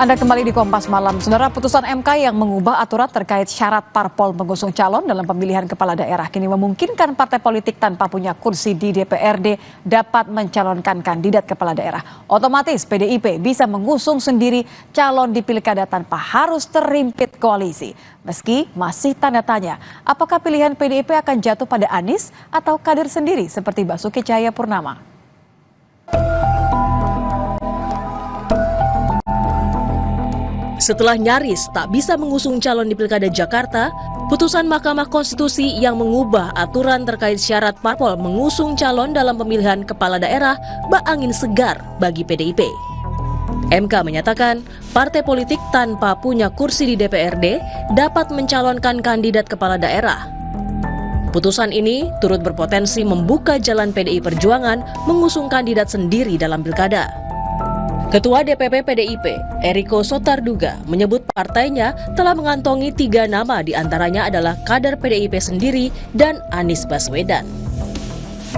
Anda kembali di Kompas Malam. Saudara, putusan MK yang mengubah aturan terkait syarat parpol mengusung calon dalam pemilihan kepala daerah kini memungkinkan partai politik tanpa punya kursi di DPRD dapat mencalonkan kandidat kepala daerah. Otomatis PDIP bisa mengusung sendiri calon di pilkada tanpa harus terimpit koalisi. Meski masih tanda tanya, apakah pilihan PDIP akan jatuh pada Anies atau kader sendiri seperti Basuki Cahayapurnama? Setelah nyaris tak bisa mengusung calon di Pilkada Jakarta, putusan Mahkamah Konstitusi yang mengubah aturan terkait syarat parpol mengusung calon dalam pemilihan kepala daerah bak angin segar bagi PDIP. MK menyatakan partai politik tanpa punya kursi di DPRD dapat mencalonkan kandidat kepala daerah. Putusan ini turut berpotensi membuka jalan PDI Perjuangan mengusung kandidat sendiri dalam pilkada. Ketua DPP PDIP, Eriko Sotarduga, menyebut partainya telah mengantongi 3 nama, diantaranya adalah kader PDIP sendiri dan Anies Baswedan.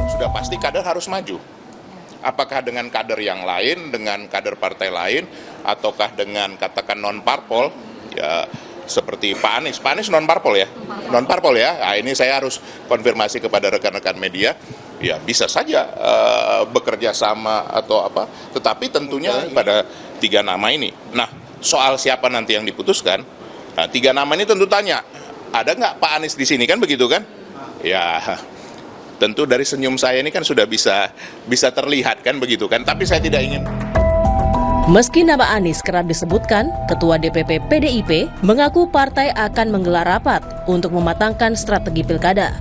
Sudah pasti kader harus maju. Apakah dengan kader yang lain, dengan kader partai lain, ataukah dengan katakan non-parpol, ya seperti Pak Anies. Pak Anies non-parpol ya? Non-parpol ya? Nah, ini saya harus konfirmasi kepada rekan-rekan media. Ya bisa saja bekerja sama atau apa, tetapi tentunya pada 3 nama ini. Nah, soal siapa nanti yang diputuskan, nah, 3 nama ini tentu tanya, ada nggak Pak Anies di sini kan begitu kan? Ya, tentu dari senyum saya ini kan sudah bisa terlihat kan begitu kan, tapi saya tidak ingin. Meski nama Anies kerap disebutkan, Ketua DPP PDIP mengaku partai akan menggelar rapat untuk mematangkan strategi pilkada.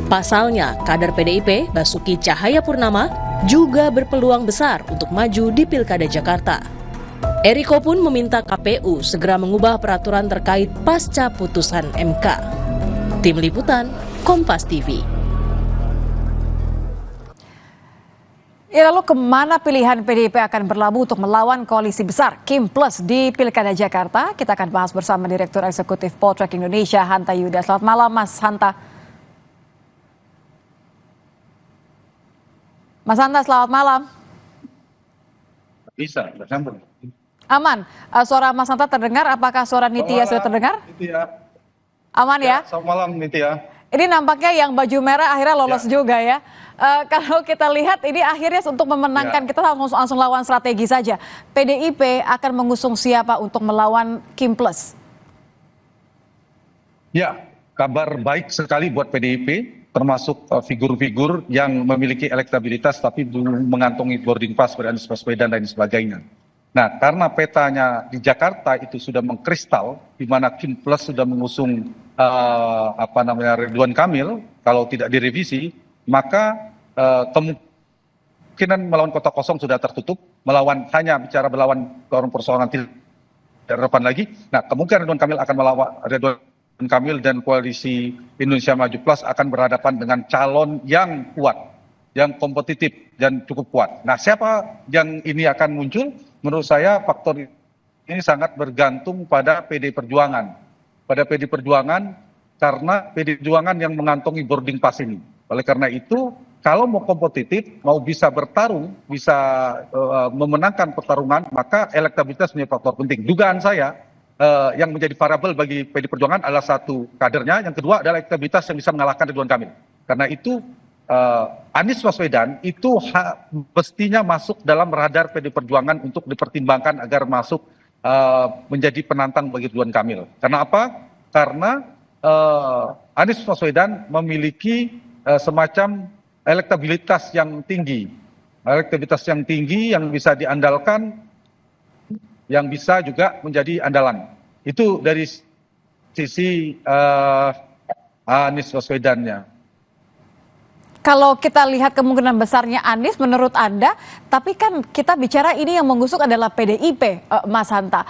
Pasalnya, kader PDIP Basuki Cahayapurnama juga berpeluang besar untuk maju di Pilkada Jakarta. Eriko pun meminta KPU segera mengubah peraturan terkait pasca putusan MK. Tim Liputan, Kompas TV. Ya, lalu kemana pilihan PDIP akan berlabuh untuk melawan koalisi besar Kim Plus di Pilkada Jakarta? Kita akan bahas bersama Direktur Eksekutif Poltreking Indonesia, Hanta Yuda. Selamat malam, Mas Hanta. Mas Hanta, selamat malam. Bisa, bersambung. Aman. Suara Mas Hanta terdengar? Apakah suara Nitya sudah terdengar? Nitya. Aman ya? Selamat malam, Nitya. Ini nampaknya yang baju merah akhirnya lolos juga ya. Kalau kita lihat ini akhirnya untuk memenangkan, kita langsung lawan strategi saja. PDIP akan mengusung siapa untuk melawan Kim Plus? Ya, kabar baik sekali buat PDIP. Termasuk figur-figur yang memiliki elektabilitas tapi belum mengantongi boarding pass pada Anies Baswedan dan sebagainya. Nah, karena petanya di Jakarta itu sudah mengkristal, di mana Kim Plus sudah mengusung Ridwan Kamil, kalau tidak direvisi, maka kemungkinan melawan kota kosong sudah tertutup, hanya bicara melawan persoalan tidak relevan lagi. Nah, kemungkinan Ridwan Kamil akan melawan Kamil dan koalisi Indonesia Maju Plus akan berhadapan dengan calon yang kuat, yang kompetitif dan cukup kuat. Nah, siapa yang ini akan muncul? Menurut saya faktor ini sangat bergantung pada PD Perjuangan. Pada PD Perjuangan, karena PD Perjuangan yang mengantongi boarding pass ini. Oleh karena itu, kalau mau kompetitif, mau bisa bertarung, bisa memenangkan pertarungan, maka elektabilitas menjadi faktor penting. Dugaan saya, yang menjadi variabel bagi PD Perjuangan adalah satu kadernya, yang kedua adalah elektabilitas yang bisa mengalahkan Ridwan Kamil. Karena itu Anies Baswedan itu mestinya masuk dalam radar PD Perjuangan untuk dipertimbangkan agar masuk menjadi penantang bagi Ridwan Kamil. Karena apa? Karena Anies Baswedan memiliki semacam elektabilitas yang tinggi yang bisa diandalkan, yang bisa juga menjadi andalan. Itu dari sisi Anies Baswedannya. Kalau kita lihat kemungkinan besarnya Anies menurut Anda, tapi kan kita bicara ini yang mengusung adalah PDIP, Mas Hanta.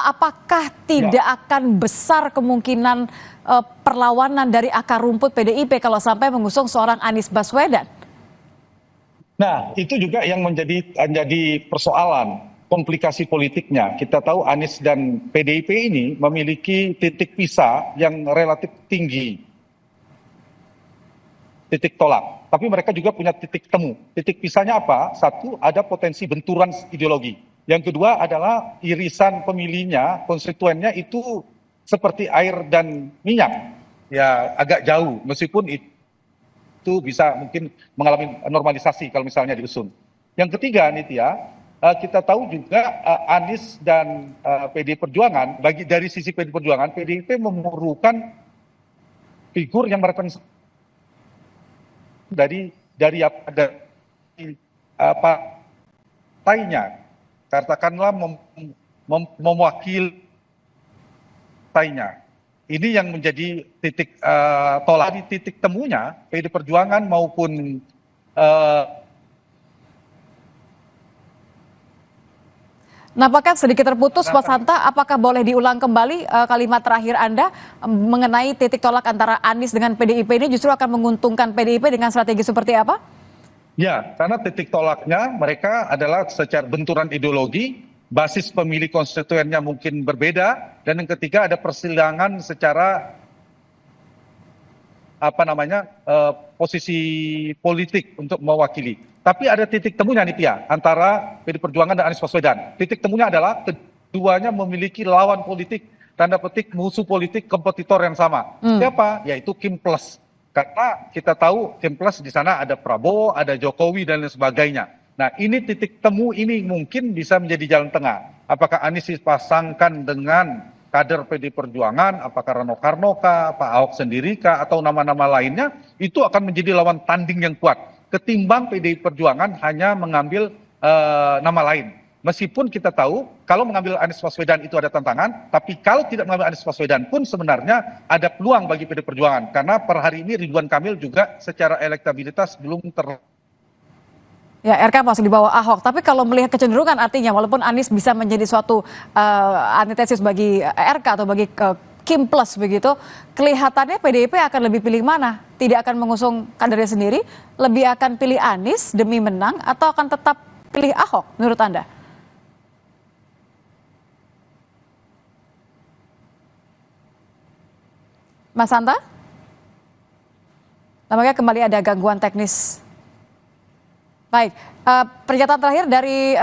Apakah tidak akan besar kemungkinan perlawanan dari akar rumput PDIP kalau sampai mengusung seorang Anies Baswedan? Nah, itu juga yang menjadi persoalan. Komplikasi politiknya. Kita tahu Anies dan PDIP ini memiliki titik pisah yang relatif tinggi. Titik tolak. Tapi mereka juga punya titik temu. Titik pisahnya apa? Satu, ada potensi benturan ideologi. Yang kedua adalah irisan pemilihnya, konstituennya itu seperti air dan minyak, ya agak jauh, meskipun itu bisa mungkin mengalami normalisasi kalau misalnya diusung. Yang ketiga, Nitya, kita tahu juga Anies dan PDI Perjuangan, dari sisi PDI Perjuangan, PDIP memerlukan figur yang merepresentasi dari partainya, katakanlah mewakili partainya. Ini yang menjadi titik tolak, di titik temunya PDI Perjuangan maupun Nampaknya sedikit terputus, Mas Hanta. Apakah boleh diulang kembali kalimat terakhir Anda mengenai titik tolak antara Anies dengan PDIP ini justru akan menguntungkan PDIP dengan strategi seperti apa? Ya, karena titik tolaknya mereka adalah secara benturan ideologi, basis pemilih konstituennya mungkin berbeda, dan yang ketiga ada persilangan secara posisi politik untuk mewakili. Tapi ada titik temunya nih Pia, antara PDI Perjuangan dan Anies Baswedan. Titik temunya adalah keduanya memiliki lawan politik, tanda petik musuh politik, kompetitor yang sama. Siapa? Yaitu Kim Plus. Karena kita tahu Kim Plus di sana ada Prabowo, ada Jokowi dan lain sebagainya. Nah, ini titik temu ini mungkin bisa menjadi jalan tengah. Apakah Anies dipasangkan dengan kader PDI Perjuangan, apakah Rano Karno kah, Pak Ahok sendiri kah, atau nama-nama lainnya, itu akan menjadi lawan tanding yang kuat. Ketimbang PDI Perjuangan hanya mengambil nama lain. Meskipun kita tahu kalau mengambil Anies Baswedan itu ada tantangan, tapi kalau tidak mengambil Anies Baswedan pun sebenarnya ada peluang bagi PDI Perjuangan. Karena per hari ini Ridwan Kamil juga secara elektabilitas belum Ya, RK masih di bawah Ahok. Tapi kalau melihat kecenderungan artinya walaupun Anies bisa menjadi suatu antitesis bagi RK atau bagi Kim Plus begitu, kelihatannya PDIP akan lebih pilih mana? Tidak akan mengusung kadernya sendiri, lebih akan pilih Anies demi menang atau akan tetap pilih Ahok menurut Anda? Mas Hanta? Nampaknya kembali ada gangguan teknis. Baik, pernyataan terakhir dari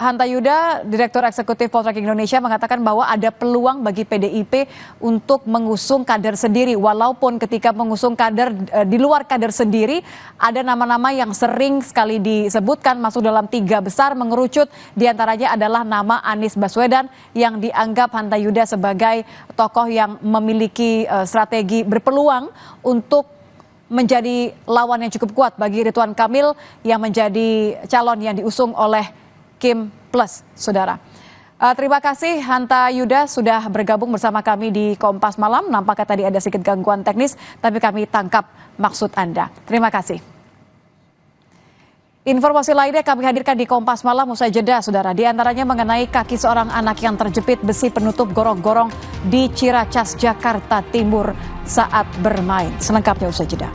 Hanta Yuda, Direktur Eksekutif Poltreking Indonesia mengatakan bahwa ada peluang bagi PDIP untuk mengusung kader sendiri. Walaupun ketika mengusung kader di luar kader sendiri, ada nama-nama yang sering sekali disebutkan masuk dalam 3 besar mengerucut. Diantaranya adalah nama Anies Baswedan yang dianggap Hanta Yuda sebagai tokoh yang memiliki strategi berpeluang untuk menjadi lawan yang cukup kuat bagi Ridwan Kamil yang menjadi calon yang diusung oleh Kim Plus, saudara. Terima kasih Hanta Yuda sudah bergabung bersama kami di Kompas Malam. Nampaknya tadi ada sedikit gangguan teknis, tapi kami tangkap maksud Anda. Terima kasih. Informasi lainnya kami hadirkan di Kompas Malam usai jeda, saudara. Di antaranya mengenai kaki seorang anak yang terjepit besi penutup gorong-gorong di Ciracas, Jakarta Timur saat bermain. Selengkapnya usai jeda.